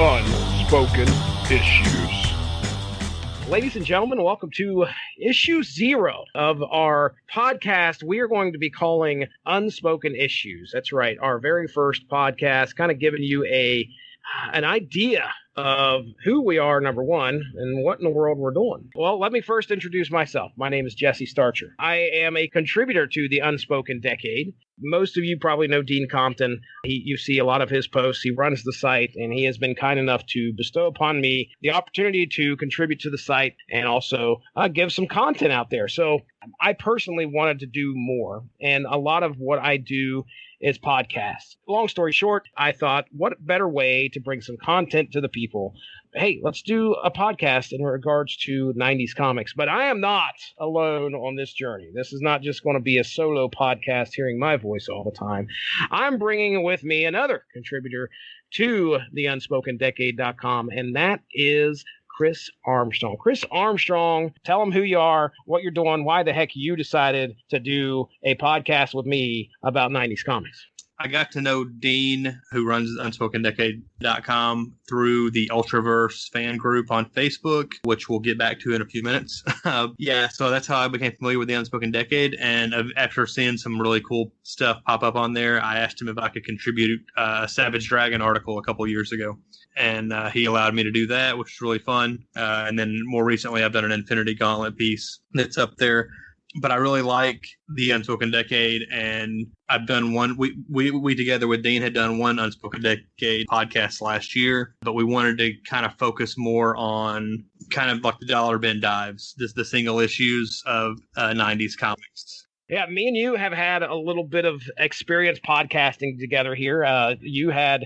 Unspoken Issues. Ladies and gentlemen, welcome to issue 0 of our podcast we are going to be calling Unspoken Issues. That's right, our very first podcast, kind of giving you an idea of who we are, number one, and what in the world we're doing. Well, let me first introduce myself. My name is Jesse Starcher. I am a contributor to the Unspoken Decade. Most of you probably know Dean Compton. You see a lot of his posts. He runs the site, and he has been kind enough to bestow upon me the opportunity to contribute to the site and also give some content out there. So I personally wanted to do more, and a lot of what I do is podcasts. Long story short, I thought, what better way to bring some content to the people? Hey, let's do a podcast in regards to 90s comics. But I am not alone on this journey. This is not just going to be a solo podcast hearing my voice all the time. I'm bringing with me another contributor to the UnspokenDecade.com, and that is Chris Armstrong. Chris Armstrong, tell them who you are, what you're doing, why the heck you decided to do a podcast with me about 90s comics. I got to know Dean, who runs UnspokenDecade.com, through the Ultraverse fan group on Facebook, which we'll get back to in a few minutes. So that's how I became familiar with the Unspoken Decade. And after seeing some really cool stuff pop up on there, I asked him if I could contribute a Savage Dragon article a couple years ago. And he allowed me to do that, which was really fun. And then more recently, I've done an Infinity Gauntlet piece that's up there. But I really like the Unspoken Decade, and I've done one. We together with Dean had done one Unspoken Decade podcast last year, but we wanted to kind of focus more on kind of like the dollar bin dives, the single issues of 90s comics. Yeah, me and you have had a little bit of experience podcasting together here. You had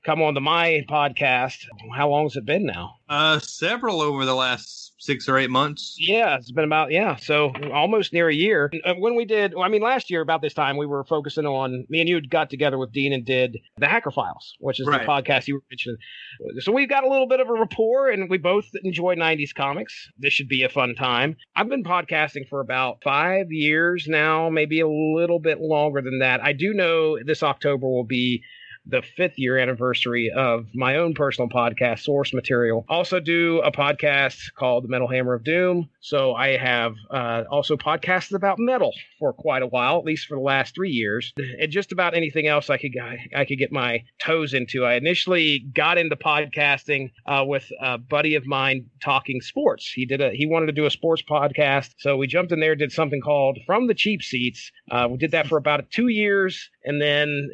come on to my podcast. How long has it been now? Several over the last 6 or 8 months. Yeah, it's been about, so almost near a year. When we did, last year about this time, we were focusing on, me and you got together with Dean and did the Hacker Files, which is the podcast you were mentioning. So we've got a little bit of a rapport, and we both enjoy 90s comics. This should be a fun time. I've been podcasting for about 5 years now, maybe a little bit longer than that. I do know this October will be the 5th year anniversary of my own personal podcast, Source Material. Also do a podcast called The Metal Hammer of Doom. So I have also podcasted about metal for quite a while, at least for the last 3 years. And just about anything else I could get my toes into. I initially got into podcasting with a buddy of mine talking sports. He wanted to do a sports podcast. So we jumped in there, did something called From the Cheap Seats. We did that for about 2 years. And then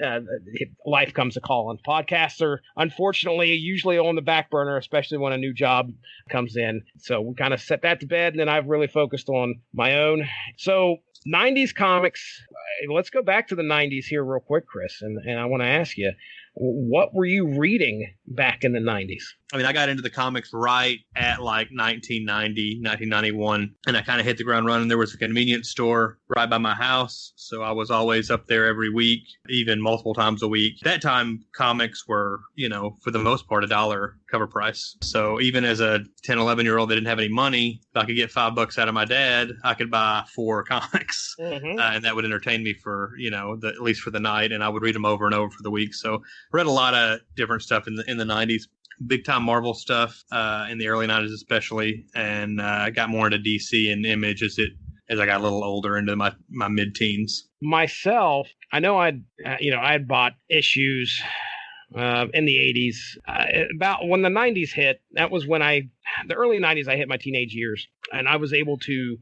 life comes a calling. Podcasts are unfortunately usually on the back burner, especially when a new job comes in. So we kind of set that to bed, and then I've really focused on my own. So 90s comics, let's go back to the 90s here real quick, Chris. And I want to ask you, what were you reading back in the 90s? I mean, I got into the comics right at like 1990, 1991, and I kind of hit the ground running. There was a convenience store right by my house, so I was always up there every week, even multiple times a week. At that time, comics were, for the most part, $1 cover price. So even as a 10, 11-year-old that didn't have any money, if I could get $5 out of my dad, I could buy 4 comics, and that would entertain me for, at least for the night, and I would read them over and over for the week. So I read a lot of different stuff in the 90s. Big time Marvel stuff in the early 90s especially, and I got more into DC and Image as I got a little older, into my mid-teens. Myself, I know I had bought issues in the 80s. About when the 90s hit, that was when the early 90s, I hit my teenage years, and I was able to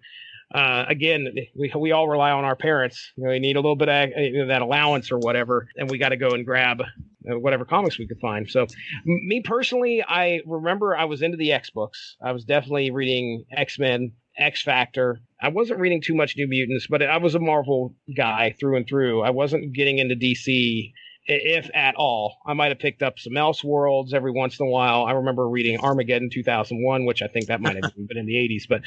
again, we all rely on our parents. We need a little bit of that allowance or whatever, and we got to go and grab whatever comics we could find. So me personally, I remember I was into the X books. I was definitely reading X-Men, X-Factor. I wasn't reading too much New Mutants, but I was a Marvel guy through and through. I wasn't getting into DC, if at all. I might have picked up some Elseworlds every once in a while. I remember reading Armageddon 2001, which I think that might have been in the 80s, but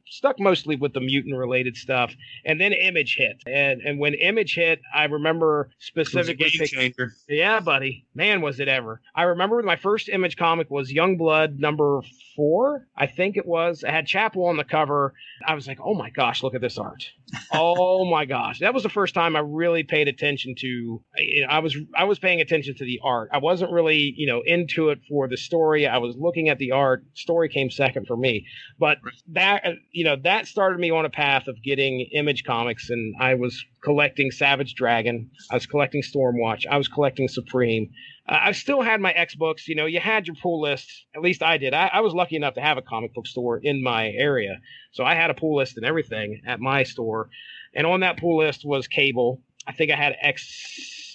stuck mostly with the mutant-related stuff. And then Image hit. And when Image hit, I remember specifically... It was a game changer. Yeah, buddy. Man, was it ever. I remember my first Image comic was Youngblood number 4, I think it was. It had Chapel on the cover. I was like, oh my gosh, look at this art. Oh my gosh. That was the first time I really paid attention to... I was paying attention to the art. I wasn't really, into it for the story. I was looking at the art. Story came second for me. But that started me on a path of getting Image comics, and I was collecting Savage Dragon. I was collecting Stormwatch. I was collecting Supreme. I still had my X books. You had your pull list. At least I did. I was lucky enough to have a comic book store in my area. So I had a pull list and everything at my store. And on that pull list was Cable. I think I had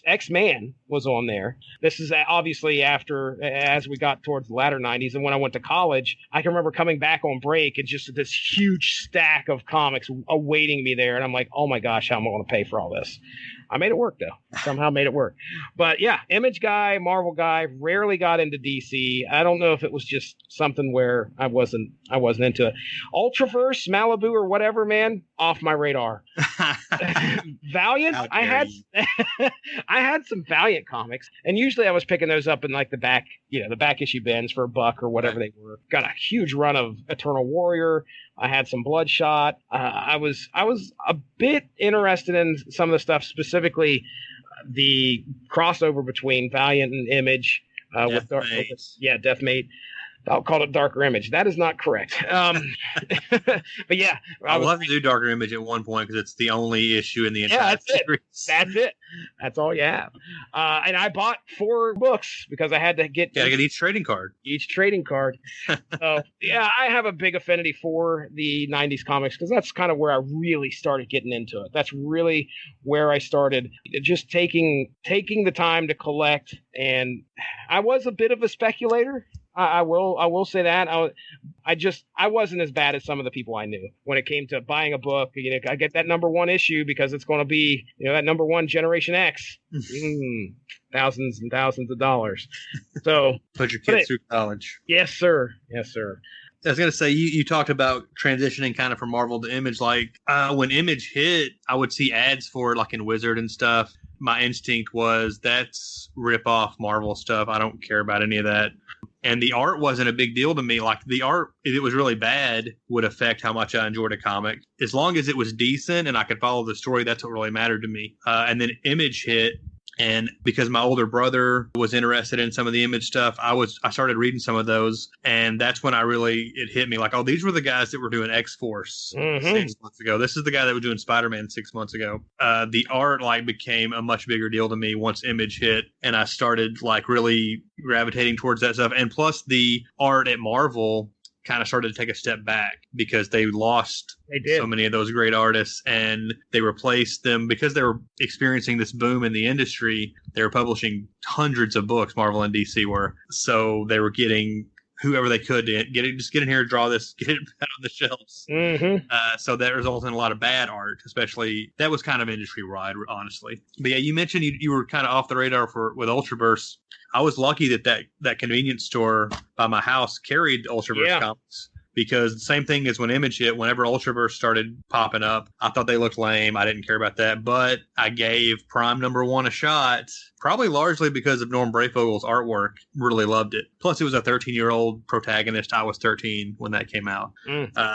X-Man was on there. This is obviously as we got towards the latter 90s. And when I went to college, I can remember coming back on break and just this huge stack of comics awaiting me there. And I'm like, oh my gosh, how am I going to pay for all this? I made it work, though. Somehow made it work. But yeah, Image guy, Marvel guy, rarely got into DC. I don't know if it was just something where I wasn't into it. Ultraverse, Malibu, or whatever, man, off my radar. Valiant, I had some Valiant comics, and usually I was picking those up in like the back issue bins for $1 or whatever they were. Got a huge run of Eternal Warrior. I had some Bloodshot. I was a bit interested in some of the stuff, specifically the crossover between Valiant and Image with Deathmate. I'll call it Darker Image. That is not correct. But yeah, I'll have to do Darker Image at one point because it's the only issue in the entire series. That's it. That's all you have. And I bought 4 books because I had to get each trading card. So yeah, I have a big affinity for the 90s comics because that's kind of where I really started getting into it. That's really where I started just taking the time to collect. And I was a bit of a speculator. I will say that I wasn't as bad as some of the people I knew when it came to buying a book. I get that number 1 issue because it's going to be that number 1 Generation X, thousands and thousands of dollars. So put your kids through college. Yes, sir. I was going to say, you talked about transitioning kind of from Marvel to Image. Like when Image hit, I would see ads for it like in Wizard and stuff. My instinct was that's rip off Marvel stuff. I don't care about any of that. And the art wasn't a big deal to me. Like the art, if it was really bad, would affect how much I enjoyed a comic. As long as it was decent and I could follow the story, that's what really mattered to me. And then Image hit. And because my older brother was interested in some of the Image stuff, I started reading some of those. And that's when it hit me like, oh, these were the guys that were doing X-Force 6 months ago. This is the guy that was doing Spider-Man 6 months ago. The art became a much bigger deal to me once Image hit. And I started really gravitating towards that stuff. And plus the art at Marvel kind of started to take a step back because they lost so many of those great artists, and they replaced them because they were experiencing this boom in the industry. They were publishing hundreds of books, Marvel and DC were. So they were getting whoever they could to just get in here, draw this, get it out on the shelves. So that resulted in a lot of bad art, especially that was kind of industry wide, honestly. But yeah, you mentioned you were kind of off the radar with Ultraverse. I was lucky that convenience store by my house carried Ultraverse comics. Because the same thing as when Image hit, whenever Ultraverse started popping up, I thought they looked lame. I didn't care about that. But I gave Prime #1 a shot, probably largely because of Norm Brayfogel's artwork. Really loved it. Plus, it was a 13-year-old protagonist. I was 13 when that came out.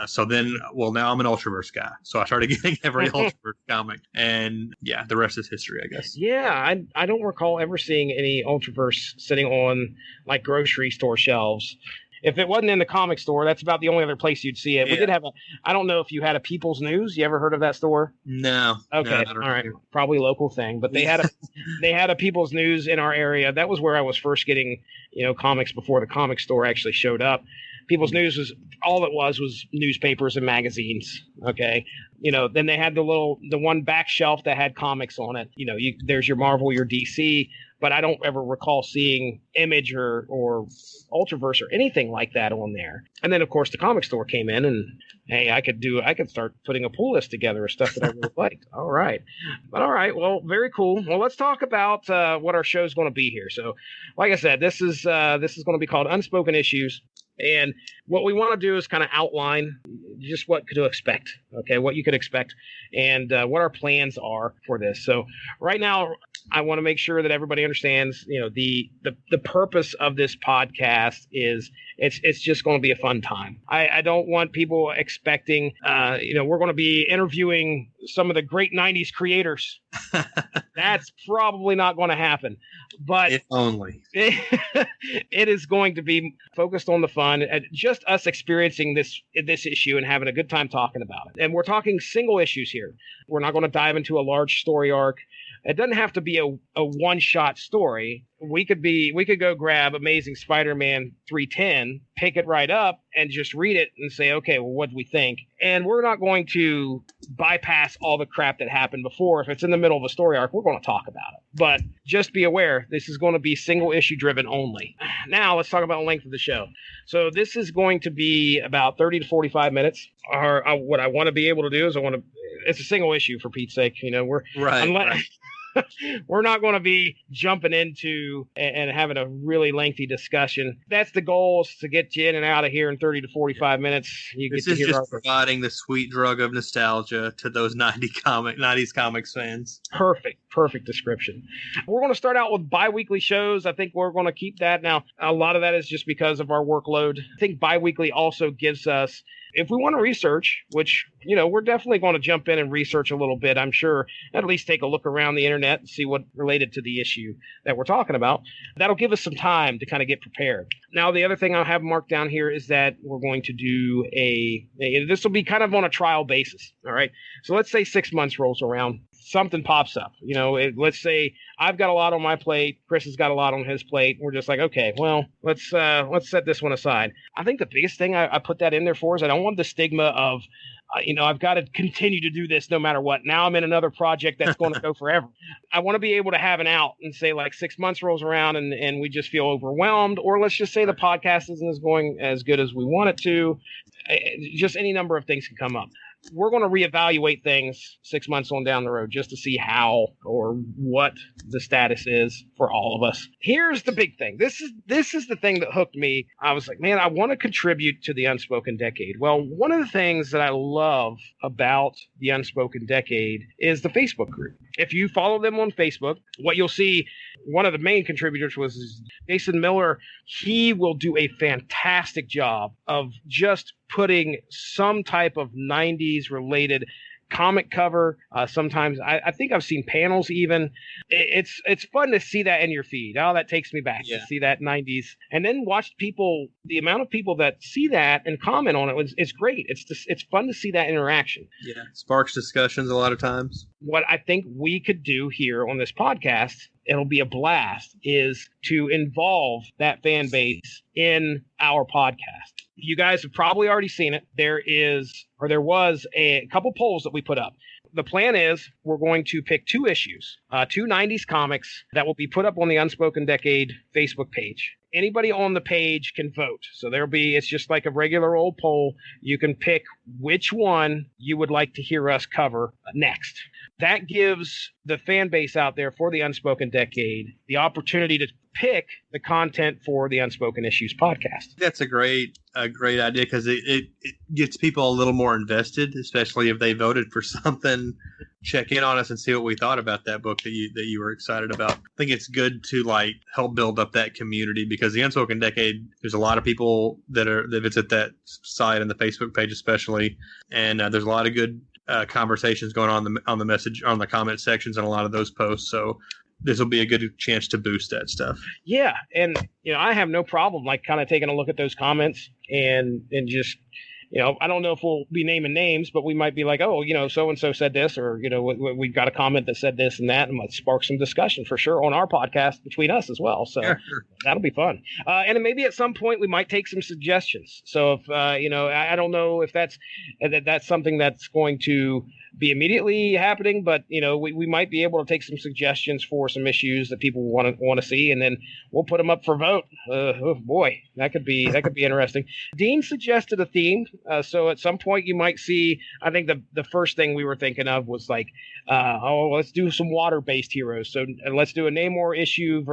So then, now I'm an Ultraverse guy. So I started getting every Ultraverse comic. And yeah, the rest is history, I guess. Yeah, I don't recall ever seeing any Ultraverse sitting on grocery store shelves. If it wasn't in the comic store, that's about the only other place you'd see it. We did have I don't know if you had a People's News. You ever heard of that store? No. Okay. All right. Probably a local thing, but they had a People's News in our area. That was where I was first getting, comics before the comic store actually showed up. People's News was all it was newspapers and magazines. Okay. Then they had the one back shelf that had comics on it. There's your Marvel, your DC, but I don't ever recall seeing Image or Ultraverse or anything like that on there. And then of course the comic store came in, and hey, I could start putting a pull list together of stuff that I really liked. All right. Well, very cool. Well, let's talk about what our show's going to be here. So, like I said, this is going to be called Unspoken Issues. And what we want to do is kind of outline just what to expect, okay, what you could expect, and what our plans are for this. So right now, I want to make sure that everybody understands, the purpose of this podcast is it's just going to be a fun time. I don't want people expecting, we're going to be interviewing some of the great 90s creators. That's probably not going to happen. But if only. It is going to be focused on the fun, and just us experiencing this issue and having a good time talking about it. And we're talking single issues here. We're not going to dive into a large story arc. It doesn't have to be a one-shot story. We could go grab Amazing Spider-Man 310, pick it right up, and just read it and say, okay, well, what do we think? And we're not going to bypass all the crap that happened before. If it's in the middle of a story arc, we're going to talk about it. But just be aware, this is going to be single issue driven only. Now, let's talk about the length of the show. So this is going to be about 30 to 45 minutes. What I want to be able to do is it's a single issue, for Pete's sake. Right. We're not going to be jumping into and having a really lengthy discussion. That's the goal, is to get you in and out of here in 30 to 45 minutes. This is just providing the sweet drug of nostalgia to those 90s comics fans. Perfect description. We're going to start out with bi-weekly shows. I think we're going to keep that. Now, a lot of that is just because of our workload. I think bi-weekly also gives us, if we want to research, which, we're definitely going to jump in and research a little bit, I'm sure, at least take a look around the internet and see what related to the issue that we're talking about. That'll give us some time to kind of get prepared. Now, the other thing I'll have marked down here is that we're going to do this will be kind of on a trial basis. All right. So let's say 6 months rolls around. Something pops up. Let's say I've got a lot on my plate. Chris has got a lot on his plate. We're just like, okay, well, let's set this one aside. I think the biggest thing I put that in there for is I don't want the stigma of, I've got to continue to do this no matter what. Now I'm in another project that's going to go forever. I want to be able to have an out and say, like, 6 months rolls around and we just feel overwhelmed, or let's just say the podcast isn't going as good as we want it to. Just any number of things can come up. We're going to reevaluate things 6 months on down the road just to see how or what the status is for all of us. Here's the big thing. This is the thing that hooked me. I was like, man, I want to contribute to the Unspoken Decade. Well, one of the things that I love about the Unspoken Decade is the Facebook group. If you follow them on Facebook, what you'll see, one of the main contributors was Jason Miller. He will do a fantastic job of just putting some type of 90s related comic cover. Sometimes I think I've seen panels even. It's fun to see that in your feed. Oh, that takes me back to see that 90s. And then watch people, the amount of people that see that and comment on it, it's great. It's fun to see that interaction. Yeah, sparks discussions a lot of times. What I think we could do here on this podcast, it'll be a blast, is to involve that fan base in our podcast. You guys have probably already seen it. There was a couple polls that we put up. The plan is we're going to pick 2 issues, 2 90s comics that will be put up on the Unspoken Decade Facebook page. Anybody on the page can vote. So it's just like a regular old poll. You can pick which one you would like to hear us cover next. That gives the fan base out there for the Unspoken Decade the opportunity to pick the content for the Unspoken Issues podcast. That's a great idea, because it gets people a little more invested, especially if they voted for something. Check in on us and see what we thought about that book that you were excited about. I think it's good to help build up that community, because the Unspoken Decade, there's a lot of people that visit that site and the Facebook page especially, and there's a lot of good conversations going on the message, on the comment sections, and a lot of those posts. So this will be a good chance to boost that stuff. Yeah, and I have no problem kind of taking a look at those comments and just I don't know if we'll be naming names, but we might be like, oh, so and so said this, or we've got a comment that said this and that, and let's spark some discussion for sure on our podcast between us as well. So that'll be fun. And maybe at some point we might take some suggestions. So if I don't know if that's something that's going to be immediately happening, but we might be able to take some suggestions for some issues that people want to see, and then we'll put them up for vote. Oh boy, that could be interesting. Dean suggested a theme, so at some point you might see. I think the first thing we were thinking of was let's do some water-based heroes. So let's do a Namor issue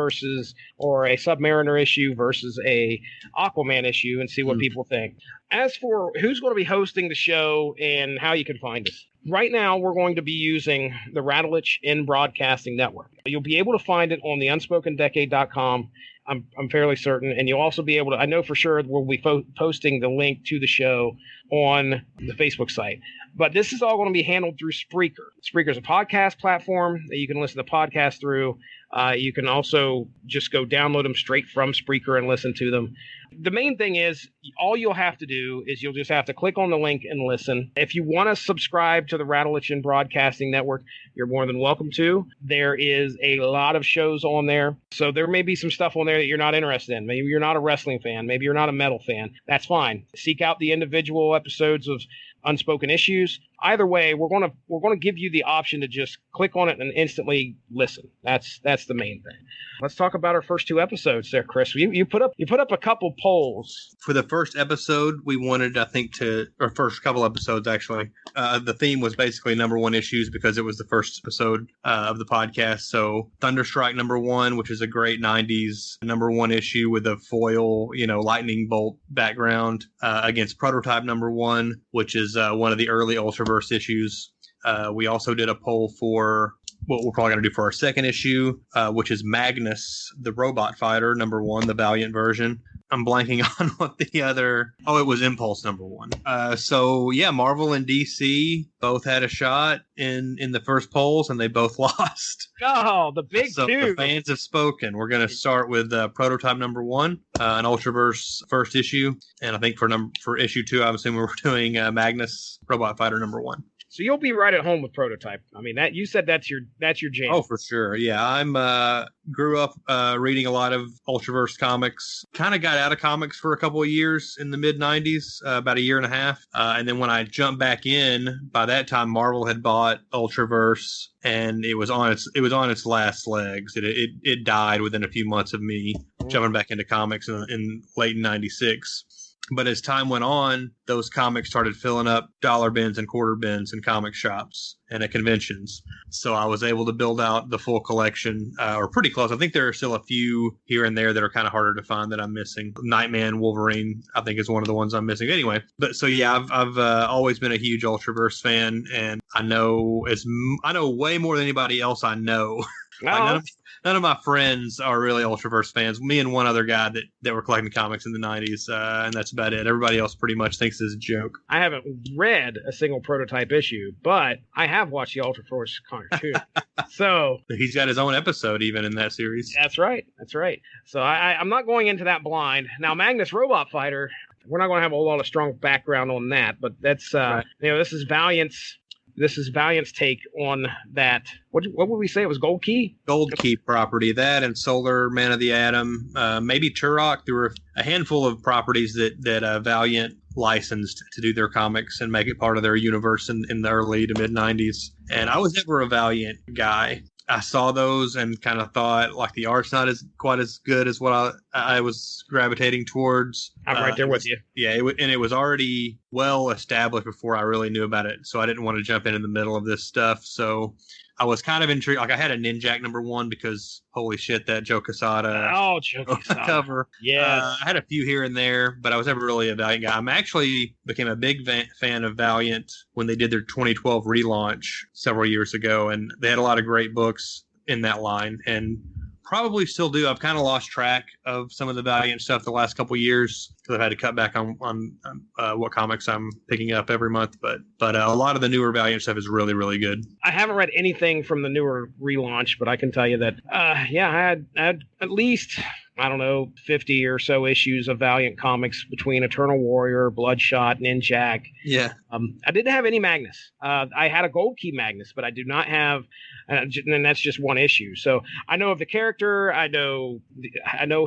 or a Submariner issue versus a Aquaman issue, and see what people think. as for who's going to be hosting the show and how you can find us, right now we're going to be using the Rattlich in Broadcasting Network. You'll be able to find it on the UnspokenDecade.com. I'm fairly certain, and you'll also be able to. I know for sure we'll be posting the link to the show on the Facebook site. But this is all going to be handled through Spreaker. Spreaker is a podcast platform that you can listen to podcasts through. You can also just go download them straight from Spreaker and listen to them. The main thing is, all you'll have to do is you'll just have to click on the link and listen. If you want to subscribe to the Rattlich in Broadcasting Network, you're more than welcome to. There is a lot of shows on there. So there may be some stuff on there that you're not interested in. Maybe you're not a wrestling fan. Maybe you're not a metal fan. That's fine. Seek out the individual episodes of Unspoken Issues. Either way, we're going to give you the option to just click on it and instantly listen. That's the main thing. Let's talk about our first 2 episodes there, Chris. You put up a couple polls. For the first episode, we wanted, I think, or first couple episodes actually. The theme was basically number 1 issues because it was the first episode of the podcast. So Thunderstrike number 1, which is a great 90s number 1 issue with a foil, lightning bolt background, against Prototype number 1, which is one of the early Ultraverse issues. We also did a poll for what we're probably going to do for our second issue, which is Magnus, the robot fighter, number 1, the Valiant version. I'm blanking on what the other... Oh, it was Impulse number 1. So, yeah, Marvel and DC both had a shot in the first polls, and they both lost. Oh, the big so two. The fans have spoken. We're going to start with Prototype number 1, an Ultraverse first issue. And I think for issue 2, I'm assuming we're doing Magnus, Robot Fighter number 1. So you'll be right at home with Prototype. I mean, that you said that's your jam. Oh, for sure. Yeah, I'm grew up reading a lot of Ultraverse comics. Kind of got out of comics for a couple of years in the mid '90s, about a year and a half, and then when I jumped back in, by that time Marvel had bought Ultraverse, and it was on its last legs. It died within a few months of me jumping back into comics in late '96. But as time went on, those comics started filling up dollar bins and quarter bins in comic shops and at conventions. So I was able to build out the full collection, or pretty close. I think there are still a few here and there that are kind of harder to find that I'm missing. Nightman, Wolverine, I think is one of the ones I'm missing. Anyway, but so yeah, I've always been a huge Ultraverse fan, and I know way more than anybody else I know. Like none of my friends are really Ultraverse fans. Me and one other guy that were collecting comics in the 90s, and that's about it. Everybody else pretty much thinks it's a joke. I haven't read a single Prototype issue, but I have watched the Ultraverse cartoon. So he's got his own episode even in that series. That's right. So I'm not going into that blind. Now, Magnus Robot Fighter, we're not going to have a whole lot of strong background on that, but that's right. This is Valiant's take on that. What would we say? It was Gold Key? Gold Key property. That and Solar, Man of the Atom, maybe Turok. There were a handful of properties that Valiant licensed to do their comics and make it part of their universe in the early to mid 90s. And I was never a Valiant guy. I saw those and kind of thought like the art's not quite as good as what I was gravitating towards. I'm right there with you. Yeah, it was already well established before I really knew about it, so I didn't want to jump in the middle of this stuff. So I was kind of intrigued. Like I had a Ninjak number 1 because holy shit, that Joe Quesada cover. Yeah, I had a few here and there, but I was never really a Valiant guy. I actually became a big fan of Valiant when they did their 2012 relaunch several years ago, and they had a lot of great books in that line, and probably still do. I've kind of lost track of some of the Valiant stuff the last couple of years because I've had to cut back on what comics I'm picking up every month. But a lot of the newer Valiant stuff is really, really good. I haven't read anything from the newer relaunch, but I can tell you that, I had at least, I don't know, 50 or so issues of Valiant comics between Eternal Warrior, Bloodshot, Ninjak. Yeah. I didn't have any Magnus. I had a Gold Key Magnus, but I do not have, and that's just one issue. So I know of the character. I know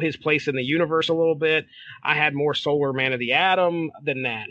his place in the universe a little bit. I had more Solar, Man of the Atom than that.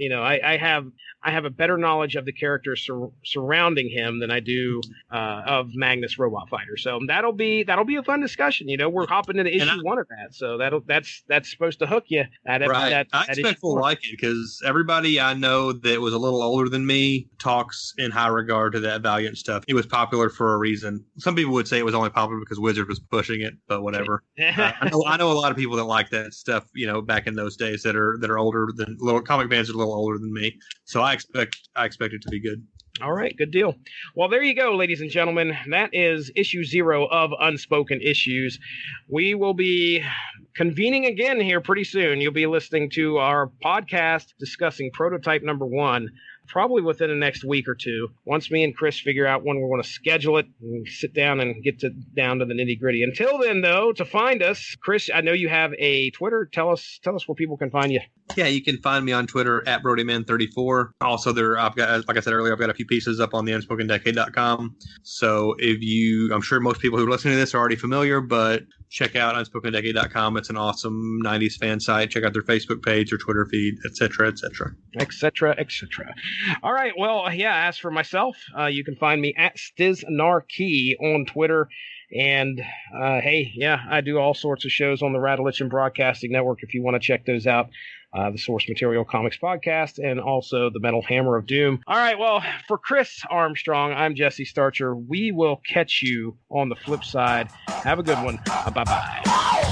I have a better knowledge of the characters surrounding him than I do of Magnus Robot Fighter. So that'll be a fun discussion. We're hopping into issue 1 of that. that. So that's supposed to hook you. I expect we'll like it because everybody I know that was a little older than me talks in high regard to that Valiant stuff. It was popular for a reason. Some people would say it was only popular because Wizard was pushing it, but whatever. I know a lot of people that like that stuff, back in those days that are older than little comic fans are a little older than me. So I expect it to be good. All right, good deal. Well, there you go, ladies and gentlemen. That is issue 0 of Unspoken Issues. We will be convening again here pretty soon. You'll be listening to our podcast discussing prototype number 1. Probably within the next week or two, once me and Chris figure out when we want to schedule it and sit down and get down to the nitty gritty. Until then, though, to find us, Chris, I know you have a Twitter. Tell us where people can find you. Yeah, you can find me on Twitter at BrodyMan34. Also, I've got, like I said earlier, I've got a few pieces up on the UnspokenDecade.com. So I'm sure most people who are listening to this are already familiar, but check out UnspokenDecade.com. It's an awesome 90s fan site. Check out their Facebook page, their Twitter feed, etc., etc. etc., etc. All right. Well, yeah, as for myself, you can find me at Stiznarkey on Twitter. And, hey, yeah, I do all sorts of shows on the Radulich Broadcasting Network if you want to check those out. The Source Material Comics Podcast, and also the Metal Hammer of Doom. All right, well, for Chris Armstrong, I'm Jesse Starcher. We will catch you on the flip side. Have a good one. Bye-bye.